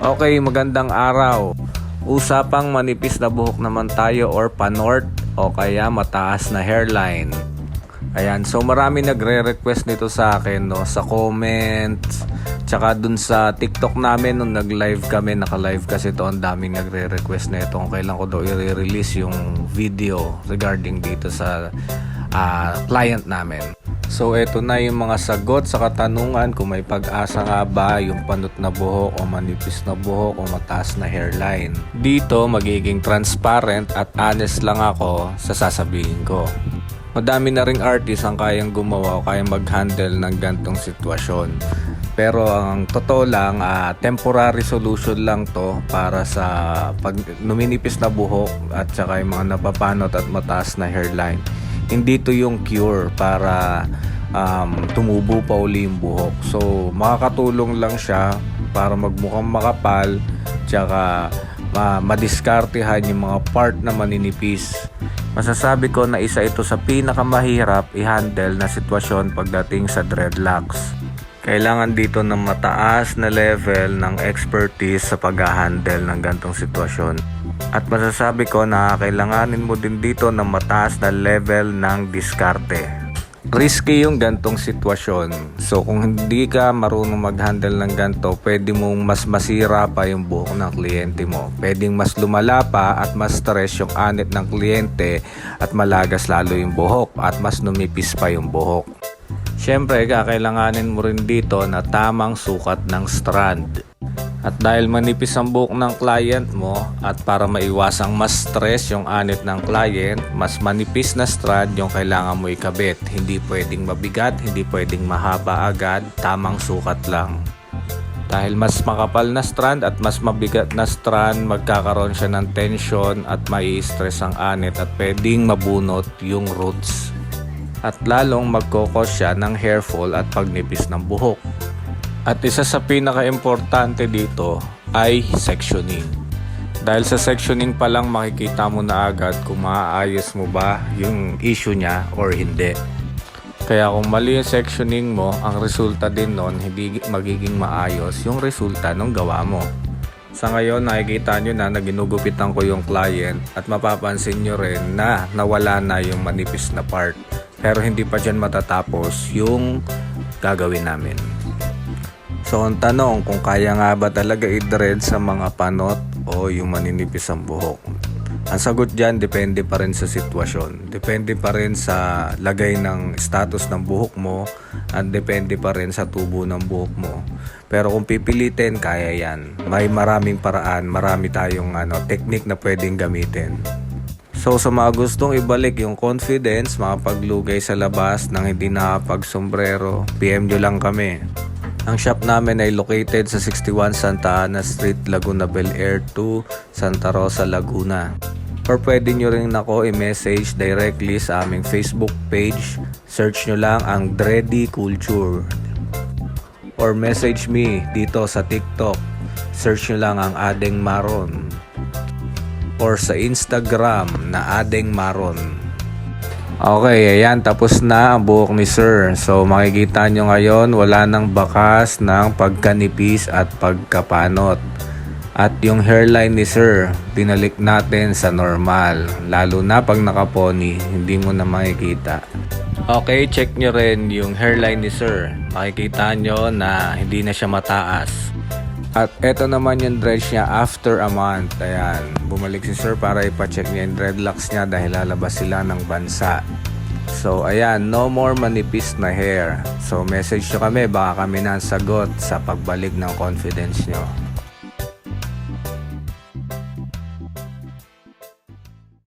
Okay, magandang araw. Usapang manipis na buhok naman tayo or panort o kaya mataas na hairline. Ayan, so marami nagre-request nito sa akin, no, sa comments, tsaka dun sa TikTok namin nung nag-live kami, naka-live kasi ito, ang daming nagre-request na ito kung kailan ko daw i-release yung video regarding dito sa client namin. So eto na yung mga sagot sa katanungan kung may pag-asa nga ba yung panot na buhok o manipis na buhok o mataas na hairline. Dito magiging transparent at honest lang ako sa sasabihin ko. Madami na ring artist ang kayang gumawa o kayang mag-handle ng gantong sitwasyon. Pero ang totoo lang, temporary solution lang to para sa pag numinipis na buhok at saka yung mga napapanot at mataas na hairline. Hindi to yung cure para tumubo pa uli yung buhok. So makakatulong lang siya para magmukhang makapal tsaka madiskartehan yung mga part na maninipis. Masasabi ko na isa ito sa pinakamahirap i-handle na sitwasyon pagdating sa dreadlocks. Kailangan dito ng mataas na level ng expertise sa pag-handle ng gantong sitwasyon. At masasabi ko na kailanganin mo din dito ng mataas na level ng diskarte. Risky yung gantong sitwasyon. So kung hindi ka marunong mag-handle ng ganto, pwede mong mas masira pa yung buhok ng kliyente mo. Pwedeng mas lumala pa at mas stress yung anit ng kliyente at malagas lalo yung buhok at mas numipis pa yung buhok. Siyempre, kakailanganin mo rin dito na tamang sukat ng strand. At dahil manipis ang buhok ng client mo at para maiwasang mas stress yung anit ng client, mas manipis na strand yung kailangan mo ikabit. Hindi pwedeng mabigat, hindi pwedeng mahaba agad, tamang sukat lang. Dahil mas makapal na strand at mas mabigat na strand, magkakaroon siya ng tension at mai-stress ang anit at pwedeng mabunot yung roots. At lalong magkokos siya ng hair fall at pagnipis ng buhok. At isa sa pinaka-importante dito ay sectioning. Dahil sa sectioning pa lang makikita mo na agad kung maaayos mo ba yung issue niya or hindi. Kaya kung mali yung sectioning mo, ang resulta din nun hindi magiging maayos yung resulta ng gawa mo. Sa ngayon nakikita nyo na ginugupitan ko yung client at mapapansin nyo rin na nawala na yung manipis na part. Pero hindi pa dyan matatapos yung gagawin namin. So ang tanong kung kaya nga ba talaga i-dread sa mga panot o yung maninipis ang buhok. Ang sagot dyan depende pa rin sa sitwasyon. Depende pa rin sa lagay ng status ng buhok mo at depende pa rin sa tubo ng buhok mo. Pero kung pipilitin, kaya yan. May maraming paraan, marami tayong technique na pwedeng gamitin. So sa mga gustong ibalik yung confidence, makapaglugay sa labas nang hindi nakapag-sombrero, PM nyo lang kami. Ang shop namin ay located sa 61 Santa Ana Street, Laguna Bel Air 2, Santa Rosa, Laguna. Or pwede nyo rin ako i-message directly sa aming Facebook page. Search nyo lang ang Dready Culture. Or message me dito sa TikTok. Search nyo lang ang Adeng Maron. Or sa Instagram na Adeng Maron. Okay, ayan, tapos na ang buhok ni Sir. So makikita nyo ngayon, wala nang bakas ng pagkanipis at pagkapanot. At yung hairline ni Sir, binalik natin sa normal. Lalo na pag nakapony, hindi mo na makikita. Okay, check nyo rin yung hairline ni Sir. Makikita nyo na hindi na siya mataas. At eto naman yung dreads niya after a month. Ayan, bumalik si Sir para ipacheck niya yung dreadlocks niya dahil lalabas sila ng bansa. So ayan, no more manipis na hair. So message nyo kami, baka kami na ang sagot sa pagbalik ng confidence nyo.